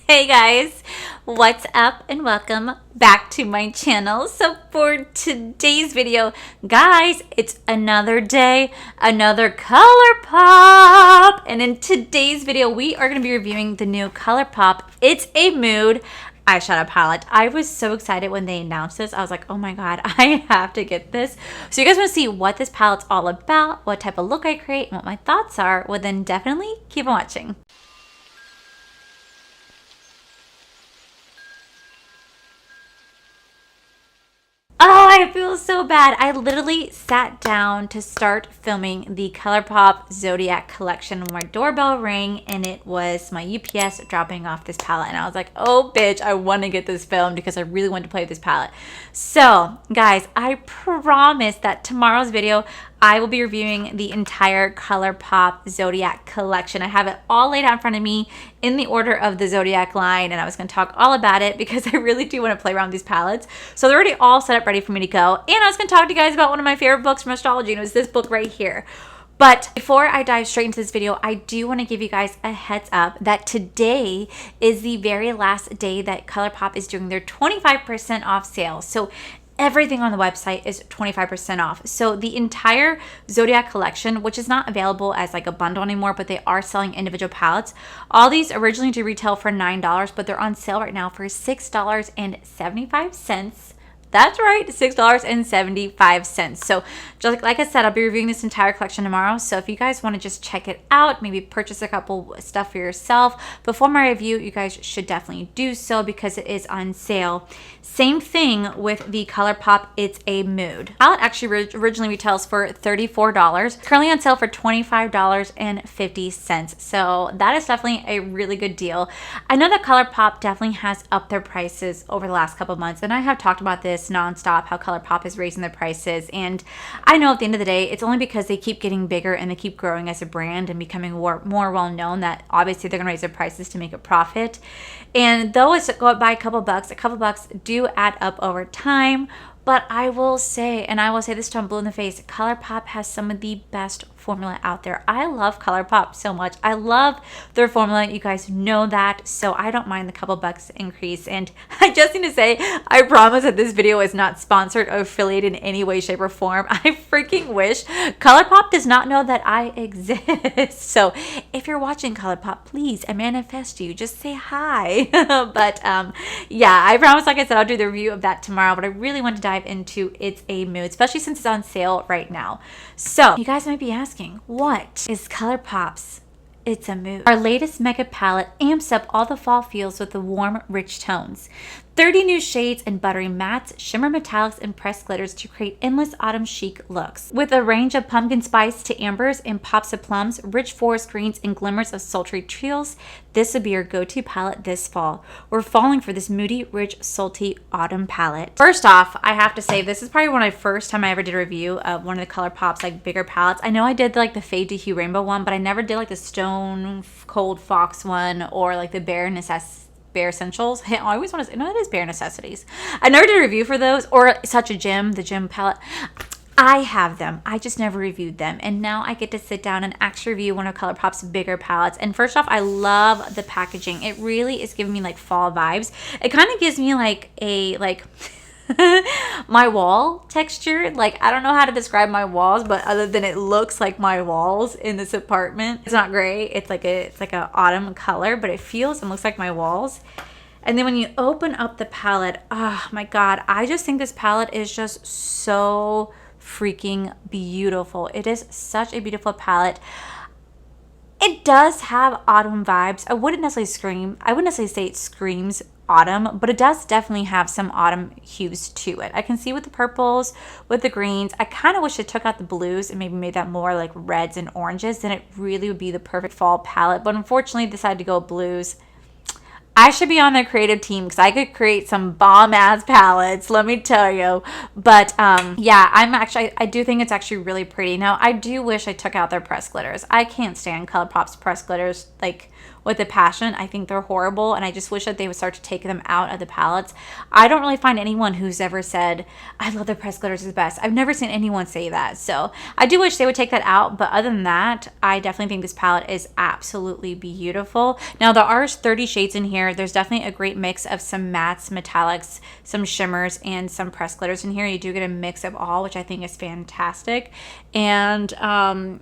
Hey guys, what's up and welcome back to my channel. So for today's video, guys, it's another day, another Colourpop. And in today's video, we are going to be reviewing the new Colourpop It's a Mood eyeshadow palette. I was so excited when they announced this. I was like, oh my god, I have to get this. So you guys want to see what this palette's all about, what type of look I create, and what my thoughts are, well then definitely keep on watching. Oh, I feel so bad. I literally sat down to start filming the Colourpop Zodiac collection when my doorbell rang, and it was my UPS dropping off this palette. And I was like, oh, bitch, I want to get this filmed because I really want to play with this palette. So, guys, I promise that tomorrow's video, I will be reviewing the entire Colourpop Zodiac collection. I have it all laid out in front of me in the order of the Zodiac line, and I was going to talk all about it because I really do want to play around with these palettes. So they're already all set up ready for me to go. And I was going to talk to you guys about one of my favorite books from astrology, and it was this book right here. But before I dive straight into this video, I do want to give you guys a heads up that today is the very last day that Colourpop is doing their 25% off sale. So everything on the website is 25% off. So the entire Zodiac collection, which is not available as like a bundle anymore, but they are selling individual palettes. All these originally do retail for $9, but they're on sale right now for $6.75. That's right, $6.75. So just like I said, I'll be reviewing this entire collection tomorrow. So if you guys want to just check it out, maybe purchase a couple stuff for yourself before my review, you guys should definitely do so because it is on sale. Same thing with the Colourpop It's a Mood. Palette actually originally retails for $34. Currently on sale for $25.50. So that is definitely a really good deal. I know that Colourpop definitely has upped their prices over the last couple of months, and I have talked about this nonstop, how Colourpop is raising their prices. And I know at the end of the day, it's only because they keep getting bigger and they keep growing as a brand and becoming more well known that obviously they're going to raise their prices to make a profit. And though it's go up by a couple bucks do add up over time. But I will say, and I will say this till I'm blue in the face, Colourpop has some of the best formula out there. I love Colourpop so much. I love their formula. You guys know that. So I don't mind the couple bucks increase. And I just need to say, I promise that this video is not sponsored or affiliated in any way, shape, or form. I freaking wish. Colourpop does not know that I exist. So if you're watching Colourpop, please, I manifest you. Just say hi. But yeah, I promise, like I said, I'll do the review of that tomorrow. But I really want to dive into It's a Mood, especially since it's on sale right now. So you guys might be asking, what is Colourpop's It's a Mood? Our latest mega palette amps up all the fall feels with the warm, rich tones. 30 new shades in buttery mattes, shimmer metallics, and pressed glitters to create endless autumn chic looks. With a range of pumpkin spice to ambers and pops of plums, rich forest greens, and glimmers of sultry teals, this will be your go-to palette this fall. We're falling for this moody, rich, salty autumn palette. First off, I have to say this is probably one of the first time I ever did a review of one of the Colourpop's like bigger palettes. I know I did like the Fade to Hue Rainbow one, but I never did like the Stone Cold Fox one or like the Bare Essentials. I always want to say, no, it is Bare Necessities. I never did a review for those, or Such a Gem, the Gem palette. I have them. I just never reviewed them. And now I get to sit down and actually review one of Colourpop's bigger palettes. And first off, I love the packaging. It really is giving me like fall vibes. It kind of gives me like a, my wall texture. Like, I don't know how to describe my walls, but other than it looks like my walls in this apartment. It's not gray. It's like a autumn color, but it feels and looks like my walls. And then when you open up the palette, oh my god, I just think this palette is just so freaking beautiful. It is such a beautiful palette. It does have autumn vibes. I wouldn't necessarily say it screams autumn, but it does definitely have some autumn hues to it. I can see with the purples, with the greens. I kind of wish it took out the blues and maybe made that more like reds and oranges. Then it really would be the perfect fall palette. But unfortunately, decided to go blues. I should be on their creative team because I could create some bomb-ass palettes, let me tell you. But yeah, I do think it's actually really pretty. Now, I do wish I took out their pressed glitters. I can't stand Colourpop's pressed glitters, like with a passion. I think they're horrible, and I just wish that they would start to take them out of the palettes. I don't really find anyone who's ever said, I love the pressed glitters is the best. I've never seen anyone say that. So I do wish they would take that out, but other than that, I definitely think this palette is absolutely beautiful. Now, there are 30 shades in here. There's definitely a great mix of some mattes, metallics, some shimmers, and some pressed glitters in here. You do get a mix of all, which I think is fantastic. And I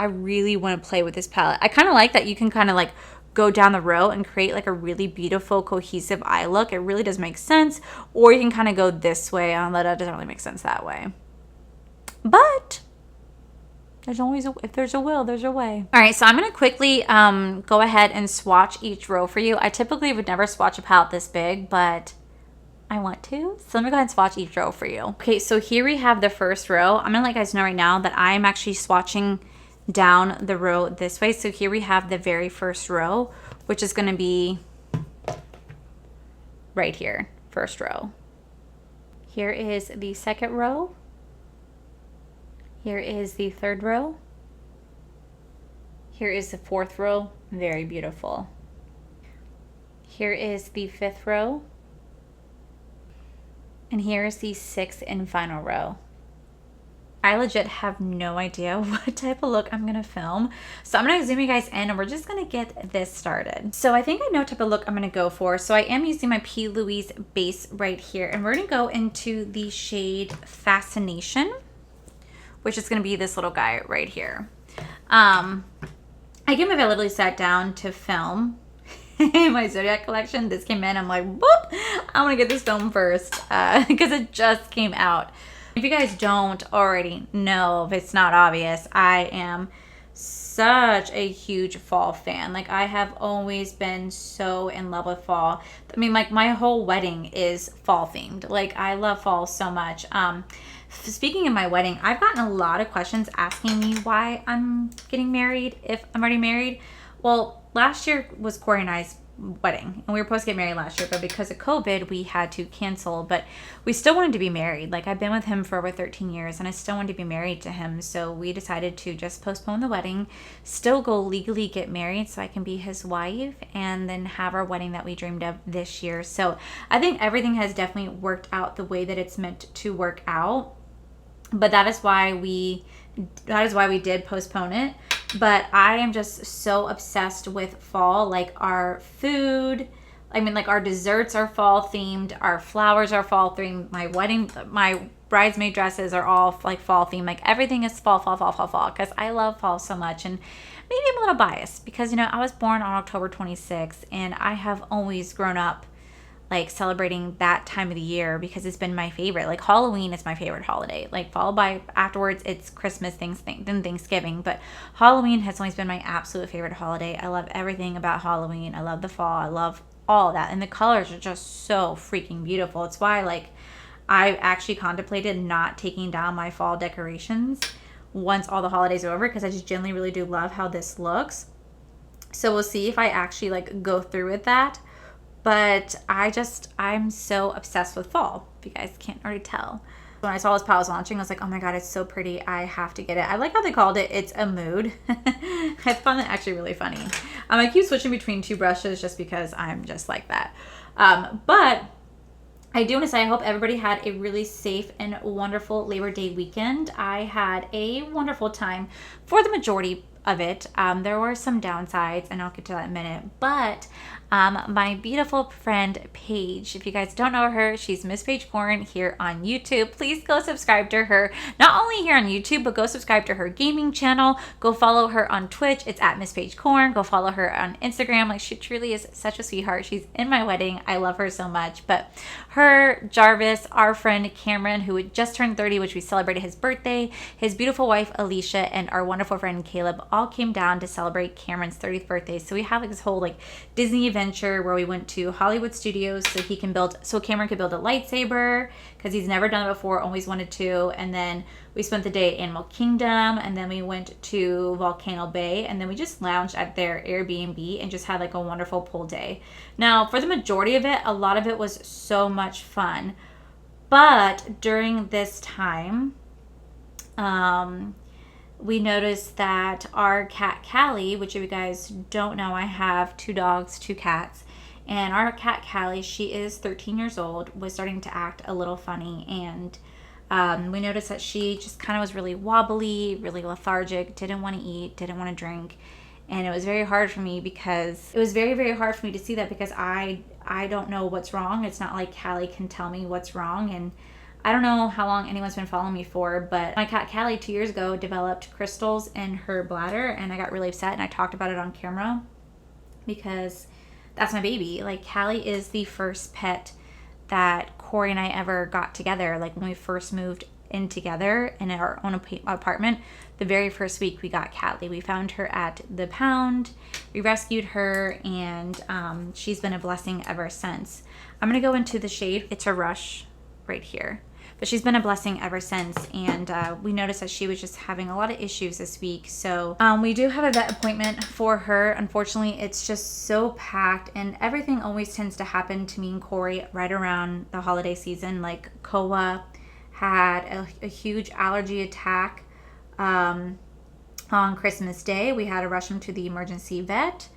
really want to play with this palette. I kind of like that you can kind of like go down the row and create like a really beautiful cohesive eye look. It really does make sense. Or you can kind of go this way, although that doesn't really make sense that way. But there's always if there's a will, there's a way. All right, so I'm going to quickly go ahead and swatch each row for you. I typically would never swatch a palette this big, but I want to. So let me go ahead and swatch each row for you. Okay, so here we have the first row. I'm going to let you guys know right now that I'm actually swatching down the row this way. So here we have the very first row, which is going to be right here, first row. Here is the second row. Here is the third row. Here is the fourth row, very beautiful. Here is the fifth row. And here is the sixth and final row. I legit have no idea what type of look I'm gonna film. So I'm gonna zoom you guys in and we're just gonna get this started. So I think I know what type of look I'm gonna go for. So I am using my P. Louise base right here, and we're gonna go into the shade Fascination, which is gonna be this little guy right here. I can't believe I literally sat down to film my Zodiac collection. This came in, I'm like, whoop, I want to get this film first because it just came out. If you guys don't already know, if it's not obvious, I am such a huge fall fan. Like, I have always been so in love with fall. I mean, like, my whole wedding is fall themed. Like, I love fall so much. Speaking of my wedding, I've gotten a lot of questions asking me why I'm getting married if I'm already married. Well, last year was Corey and I's wedding, and we were supposed to get married last year, but because of COVID, we had to cancel. But we still wanted to be married. Like, I've been with him for over 13 years, and I still wanted to be married to him. So we decided to just postpone the wedding, still go legally get married so I can be his wife, and then have our wedding that we dreamed of this year. So I think everything has definitely worked out the way that it's meant to work out. But that is why we did postpone it. But I am just so obsessed with fall. Like, our food, I mean, like, our desserts are fall themed, our flowers are fall themed, my bridesmaid dresses are all like fall themed. Like, everything is fall, because I love fall so much. And maybe I'm a little biased because, you know, I was born on October 26th, and I have always grown up like celebrating that time of the year because it's been my favorite. Like, Halloween is my favorite holiday, like, followed by afterwards it's Christmas, then Thanksgiving, but Halloween has always been my absolute favorite holiday. I love everything about Halloween. I love the fall. I love all of that, and the colors are just so freaking beautiful. It's why, like, I actually contemplated not taking down my fall decorations once all the holidays are over, because I just genuinely really do love how this looks. So we'll see if I actually like go through with that. But I'm so obsessed with fall, if you guys can't already tell. When I saw this palette was launching, I was like, oh my god, it's so pretty. I have to get it. I like how they called it It's a Mood. I found that actually really funny. I keep switching between two brushes just because I'm just like that. But I do want to say I hope everybody had a really safe and wonderful Labor Day weekend. I had a wonderful time for the majority of it. There were some downsides, and I'll get to that in a minute. But my beautiful friend Paige, if you guys don't know her, she's Miss Paige Corn here on YouTube. Please go subscribe to her, not only here on YouTube, but go subscribe to her gaming channel. Go follow her on Twitch. It's at Miss Paige Corn. Go follow her on Instagram. Like, she truly is such a sweetheart. She's in my wedding. I love her so much. But her, Jarvis, our friend Cameron, who had just turned 30, which we celebrated his birthday, his beautiful wife Alicia, and our wonderful friend Caleb all came down to celebrate Cameron's 30th birthday. So we have like this whole like Disney adventure where we went to Hollywood Studios so Cameron could build a lightsaber, because he's never done it before, always wanted to. And then we spent the day at Animal Kingdom, and then we went to Volcano Bay, and then we just lounged at their Airbnb and just had like a wonderful pool day. Now, for the majority of it, a lot of it was so much fun. But during this time, we noticed that our cat Callie, which if you guys don't know, I have 2 dogs, 2 cats, and our cat Callie, she is 13 years old, was starting to act a little funny, and we noticed that she just kind of was really wobbly, really lethargic, didn't want to eat, didn't want to drink. And it was very hard for me because it was very, very hard for me to see that because I don't know what's wrong. It's not like Callie can tell me what's wrong. And I don't know how long anyone's been following me for, but my cat Callie 2 years ago developed crystals in her bladder, and I got really upset and I talked about it on camera because that's my baby. Like, Callie is the first pet that Corey and I ever got together. Like, when we first moved in together in our own apartment, the very first week we got Callie. We found her at the pound, we rescued her, and she's been a blessing ever since. I'm gonna go into the shade. It's a rush right here, but she's been a blessing ever since. And we noticed that she was just having a lot of issues this week, so we do have a vet appointment for her. Unfortunately, it's just so packed, and everything always tends to happen to me and Corey right around the holiday season. Like, Koa had a huge allergy attack on Christmas Day. We had to rush him to the emergency vet.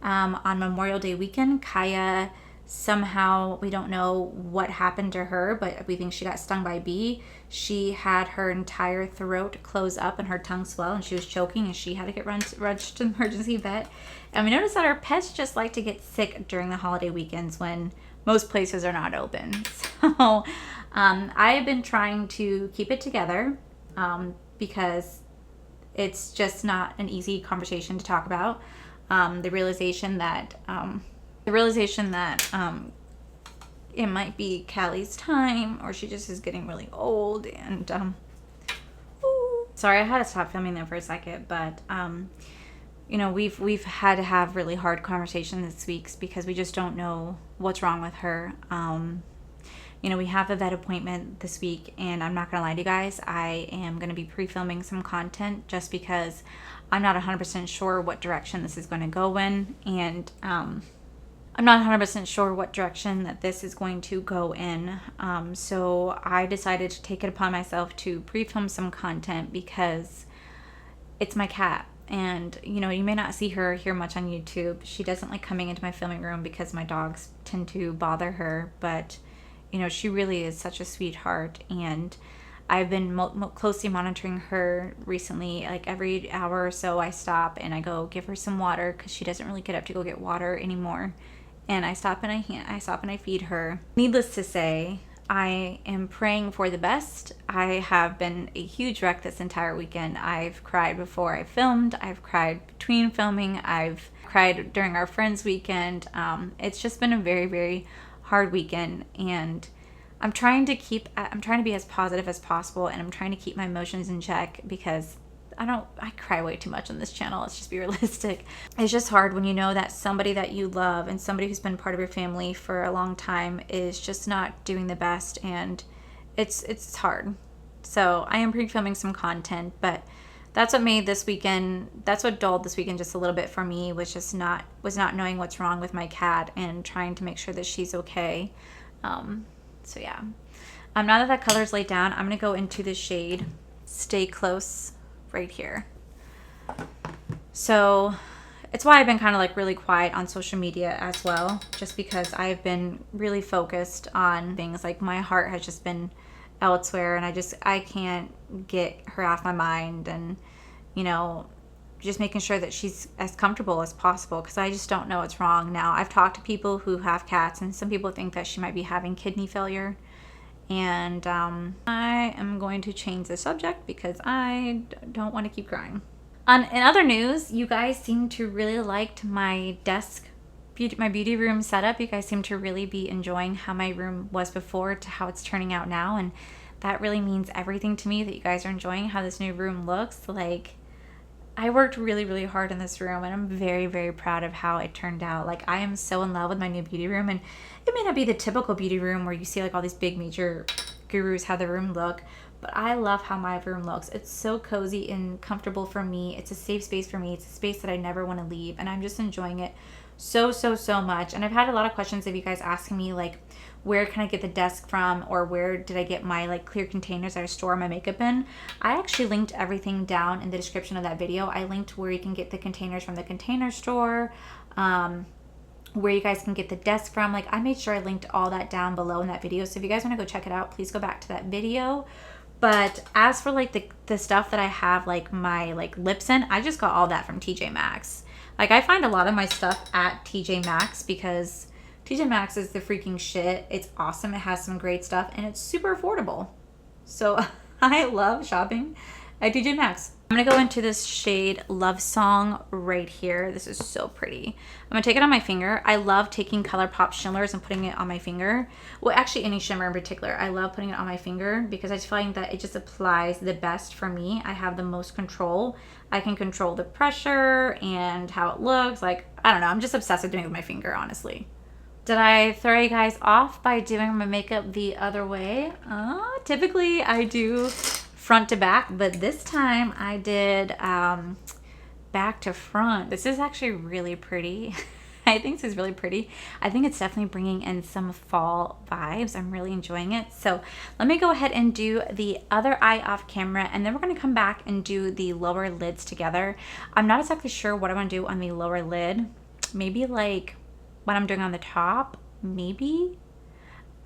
On Memorial Day weekend, Kaya, somehow, we don't know what happened to her, but we think she got stung by a bee. She had her entire throat close up and her tongue swell, and she was choking, and she had to get rushed to the emergency vet. And we noticed that our pets just like to get sick during the holiday weekends when most places are not open. So I have been trying to keep it together because it's just not an easy conversation to talk about. The realization that it might be Callie's time, or she just is getting really old. And sorry, I had to stop filming there for a second, but we've had to have really hard conversations this week because we just don't know what's wrong with her. We have a vet appointment this week, and I'm not gonna lie to you guys, I am gonna be pre-filming some content just because I'm not 100% sure what direction this is going to go in, and I'm not 100% sure what direction that this is going to go in. So I decided to take it upon myself to pre-film some content because it's my cat. And, you may not see her here much on YouTube. She doesn't like coming into my filming room because my dogs tend to bother her. But, she really is such a sweetheart. And I've been closely monitoring her recently. Like, every hour or so I stop and I go give her some water because she doesn't really get up to go get water anymore. And I stop and I feed her. Needless to say, I am praying for the best. I have been a huge wreck this entire weekend. I've cried before I filmed. I've cried between filming. I've cried during our friends' weekend. It's just been a very, very hard weekend, and I'm trying to be as positive as possible, and I'm trying to keep my emotions in check because I cry way too much on this channel. Let's just be realistic. It's just hard when you know that somebody that you love and somebody who's been part of your family for a long time is just not doing the best, and it's hard. So I am pre-filming some content, but that's what dulled this weekend just a little bit for me, was not knowing what's wrong with my cat and trying to make sure that she's okay. So yeah. Now that color's laid down, I'm gonna go into the shade Stay Close right here. So it's why I've been kind of like really quiet on social media as well, just because I've been really focused on things. Like, my heart has just been elsewhere, and I can't get her off my mind, and just making sure that she's as comfortable as possible because I just don't know what's wrong. Now, I've talked to people who have cats, and some people think that she might be having kidney failure. And I am going to change the subject because I don't want to keep crying. In other news, you guys seem to really like my my beauty room setup. You guys seem to really be enjoying how my room was before to how it's turning out now. And that really means everything to me, that you guys are enjoying how this new room looks. Like, I worked really, really hard in this room, and I'm very, very proud of how it turned out. Like, I am so in love with my new beauty room, and it may not be the typical beauty room where you see like all these big major gurus how the room look, but I love how my room looks. It's so cozy and comfortable for me. It's a safe space for me. It's a space that I never want to leave, and I'm just enjoying it so, so, so much. And I've had a lot of questions of you guys asking me like, where can I get the desk from, or where did I get my like clear containers that I store my makeup in. I actually linked everything down in the description of that video. I linked where you can get the containers from the Container Store, where you guys can get the desk from. Like, I made sure I linked all that down below in that video. So if you guys want to go check it out, please go back to that video. But as for like the stuff that I have like my like lips in, I just got all that from TJ Maxx. Like, I find a lot of my stuff at TJ Maxx because TJ Maxx is the freaking shit. It's awesome. It has some great stuff and it's super affordable. So I love shopping at TJ Maxx. I'm going to go into this shade Love Song right here. This is so pretty. I'm going to take it on my finger. I love taking Colourpop shimmers and putting it on my finger. Well, actually any shimmer in particular. I love putting it on my finger because I just find that it just applies the best for me. I have the most control. I can control the pressure and how it looks. Like, I don't know. I'm just obsessed with doing it with my finger, honestly. Did I throw you guys off by doing my makeup the other way? Typically I do front to back, but this time I did back to front. This is actually really pretty. I think this is really pretty. I think it's definitely bringing in some fall vibes. I'm really enjoying it. So let me go ahead and do the other eye off camera, and then we're going to come back and do the lower lids together. I'm not exactly sure what I want to do on the lower lid. Maybe like what I'm doing on the top, maybe.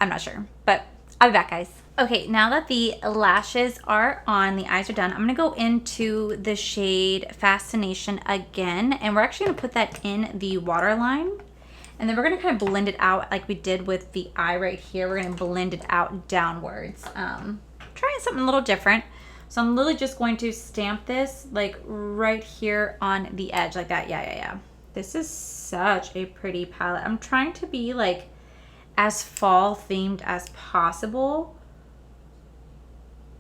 I'm not sure, but I'll be back, guys. Okay, now that the lashes are on, the eyes are done, I'm going to go into the shade Fascination again, and we're actually going to put that in the waterline, and then we're going to kind of blend it out like we did with the eye right here. We're going to blend it out downwards. Trying something a little different. So I'm literally just going to stamp this like right here on the edge like that. Yeah. This is such a pretty palette. I'm trying to be like as fall themed as possible.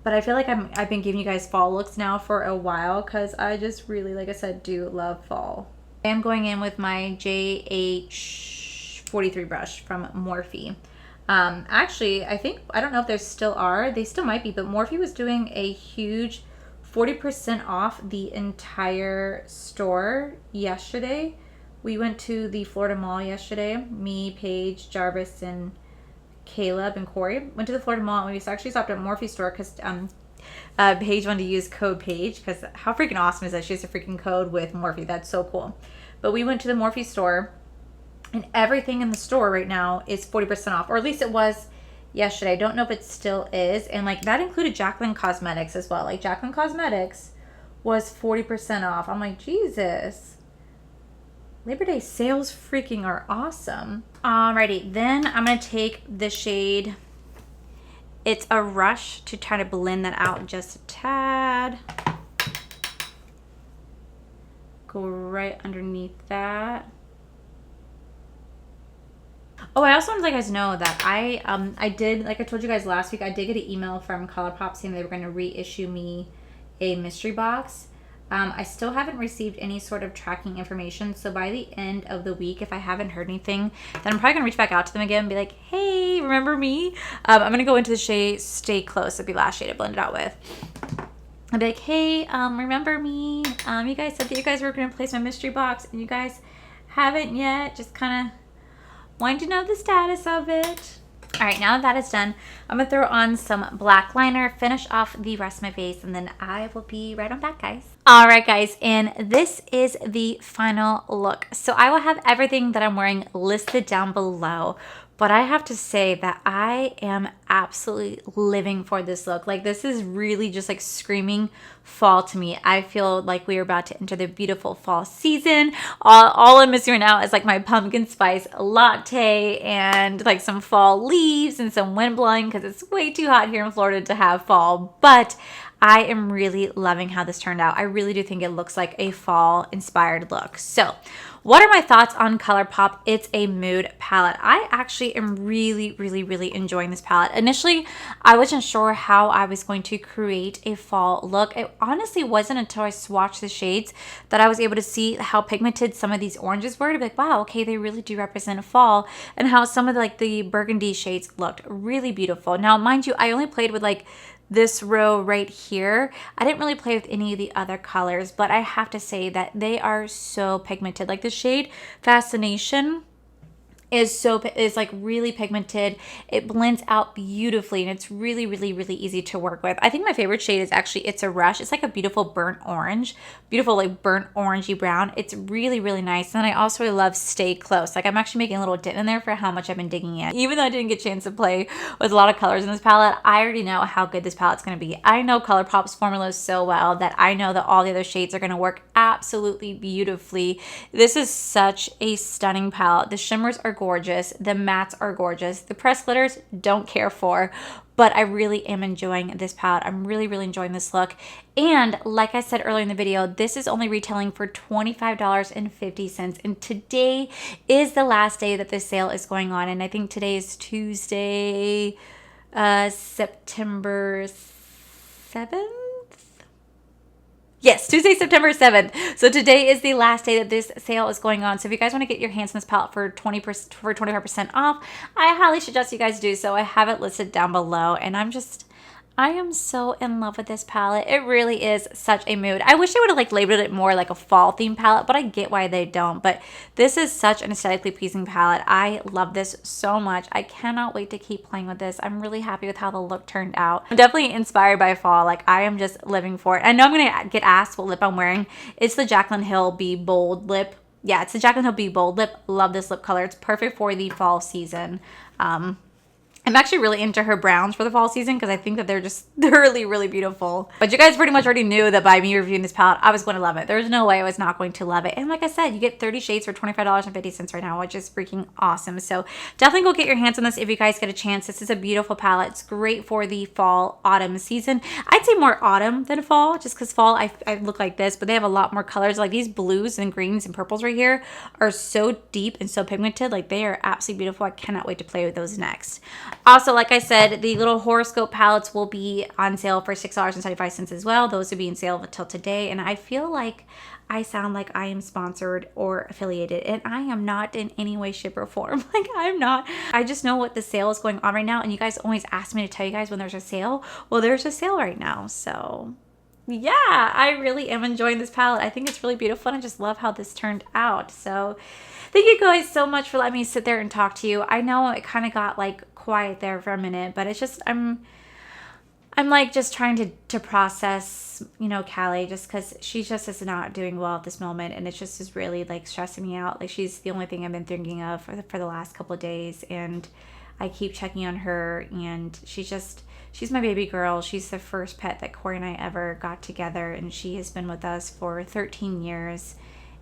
But I feel like I've been giving you guys fall looks now for a while because I just really, like I said, do love fall. I am going in with my JH43 brush from Morphe. Actually, I don't know if there still are. They still might be, but Morphe was doing a huge 40% off the entire store yesterday. We went to the Florida Mall yesterday. Me, Paige, Jarvis, and Caleb and Corey went to the Florida Mall, and we actually stopped at Morphe store because Paige wanted to use code Paige because how freaking awesome is that? She has a freaking code with Morphe. That's so cool. But we went to the Morphe store, and everything in the store right now is 40% off, or at least it was yesterday. I don't know if it still is. And like that included Jaclyn Cosmetics as well. Like Jaclyn Cosmetics was 40% off. I'm like, Jesus. Labor Day sales freaking are awesome. Alrighty, then I'm going to take the shade It's a Rush to try to blend that out just a tad. Go right underneath that. Oh, I also want to let you guys know that I did, like I told you guys last week, I did get an email from Colourpop saying they were going to reissue me a mystery box. I still haven't received any sort of tracking information, so by the end of the week, if I haven't heard anything, then I'm probably going to reach back out to them again and be like, hey, remember me? I'm going to go into the shade Stay Close. It'll be last shade to blend it out with. I'll be like, hey, remember me? You guys said that you guys were going to place my mystery box, and you guys haven't yet. Just kind of wanting to know the status of it. All right, now that is done, I'm going to throw on some black liner, finish off the rest of my face, and then I will be right on back, guys. All right, guys, and this is the final look. So I will have everything that I'm wearing listed down below, but I have to say that I am absolutely living for this look. Like, this is really just like screaming fall to me. I feel like we are about to enter the beautiful fall season. All I'm missing right now is like my pumpkin spice latte and like some fall leaves and some wind blowing because it's way too hot here in Florida to have fall. But I am really loving how this turned out. I really do think it looks like a fall inspired look. So what are my thoughts on Colourpop? It's a mood palette. I actually am really enjoying this palette. Initially, I wasn't sure how I was going to create a fall look. It honestly wasn't until I swatched the shades that I was able to see how pigmented some of these oranges were. To be like, wow, okay, they really do represent a fall, and how some of the burgundy shades looked really beautiful. Now, mind you, I only played with like this row right here. I didn't really play with any of the other colors, but I have to say that they are so pigmented. Like the shade Fascination is like really pigmented. It blends out beautifully, and it's really, really, really easy to work with. I think my favorite shade is actually It's a Rush. It's like a beautiful burnt orange, beautiful like burnt orangey brown. It's really, really nice. And I also love Stay Close. Like I'm actually making a little dent in there for how much I've been digging in. Even though I didn't get a chance to play with a lot of colors in this palette, I already know how good this palette's going to be. I know Colourpop's formulas so well that I know that all the other shades are going to work absolutely beautifully. This is such a stunning palette. The shimmers are gorgeous. The mattes are gorgeous. The pressed glitters, don't care for, but I really am enjoying this palette. I'm really, really enjoying this look. And like I said earlier in the video, this is only retailing for $25.50. And today is the last day that this sale is going on. And I think today is Tuesday, September 7th. Yes, Tuesday, September 7th. So today is the last day that this sale is going on. So if you guys want to get your hands on this palette for 25% off, I highly suggest you guys do so. I have it listed down below, and I am so in love with this palette. It really is such a mood. I wish they would have like labeled it more like a fall theme palette, but I get why they don't. But this is such an aesthetically pleasing palette. I love this so much. I cannot wait to keep playing with this. I'm really happy with how the look turned out. I'm definitely inspired by fall. Like I am just living for it. I know I'm going to get asked what lip I'm wearing. It's the Jaclyn Hill Be Bold lip. Yeah, it's the Jaclyn Hill Be Bold lip. Love this lip color. It's perfect for the fall season. I'm actually really into her browns for the fall season because I think that they're really, really beautiful. But you guys pretty much already knew that by me reviewing this palette, I was going to love it. There's no way I was not going to love it. And like I said, you get 30 shades for $25.50 right now, which is freaking awesome. So definitely go get your hands on this if you guys get a chance. This is a beautiful palette. It's great for the fall, autumn season. I'd say more autumn than fall, just because fall, I look like this, but they have a lot more colors. Like these blues and greens and purples right here are so deep and so pigmented. Like they are absolutely beautiful. I cannot wait to play with those next. Also, like I said, the little horoscope palettes will be on sale for $6.75 as well. Those will be in sale until today. And I feel like I sound like I am sponsored or affiliated, and I am not in any way, shape, or form. Like I'm not. I just know what the sale is going on right now. And you guys always ask me to tell you guys when there's a sale. Well, there's a sale right now. So yeah, I really am enjoying this palette. I think it's really beautiful, and I just love how this turned out. So thank you guys so much for letting me sit there and talk to you. I know it kind of got like quiet there for a minute, but it's just I'm like just trying to process, you know, Callie, just because she just is not doing well at this moment, and it just is really like stressing me out. Like she's the only thing I've been thinking of for the last couple of days, and I keep checking on her, and she's my baby girl. She's the first pet that Corey and I ever got together, and she has been with us for 13 years.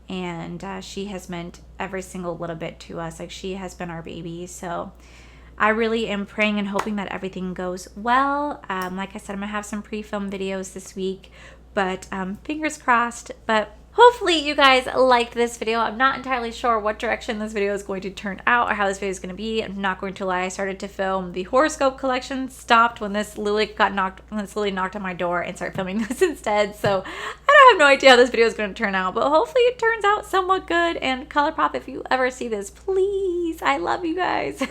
And she has meant every single little bit to us. Like she has been our baby. So I really am praying and hoping that everything goes well. Like I said, I'm gonna have some pre-film videos this week, but fingers crossed. But hopefully you guys liked this video. I'm not entirely sure what direction this video is going to turn out or how this video is going to be. I'm not going to lie. I started to film the horoscope collection, stopped when this Lily knocked on my door, and started filming this instead. So I have no idea how this video is going to turn out, but hopefully it turns out somewhat good. And Colourpop, if you ever see this, please, I love you guys.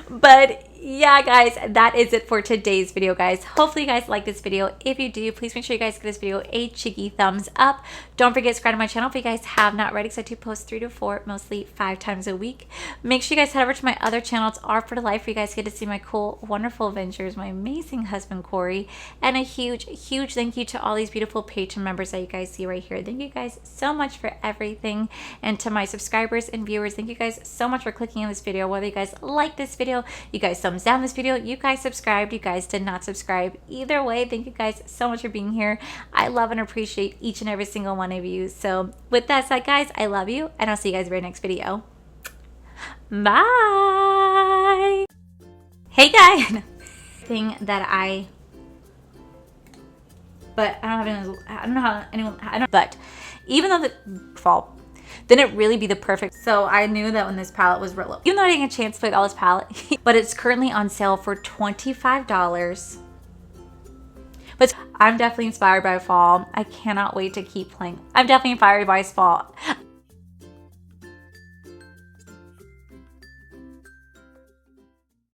But yeah, guys, that is it for today's video, guys. Hopefully you guys like this video. If you do, please make sure you guys give this video a cheeky thumbs up. Don't forget to subscribe to my channel if you guys have not already, because I do post 3 to 4, mostly 5 times a week. Make sure you guys head over to my other channel. It's Art for Life, where you guys get to see my cool, wonderful adventures, my amazing husband, Corey. And a huge, huge thank you to all these beautiful Patreon members that you guys see right here. Thank you guys so much for everything. And to my subscribers and viewers, thank you guys so much for clicking on this video. Whether you guys like this video, you guys thumbs down this video, you guys subscribed, you guys did not subscribe. Either way, thank you guys so much for being here. I love and appreciate each and every single one of you. So with that said, guys, I love you, and I'll see you guys in the very next video. Bye. Hey guys. Thing that but even though the fall, then it really be the perfect. So I knew that when this palette was real low, even though I didn't get a chance to play with all this palette, but it's currently on sale for $25. But I'm definitely inspired by fall. I cannot wait to keep playing. I'm definitely inspired by fall.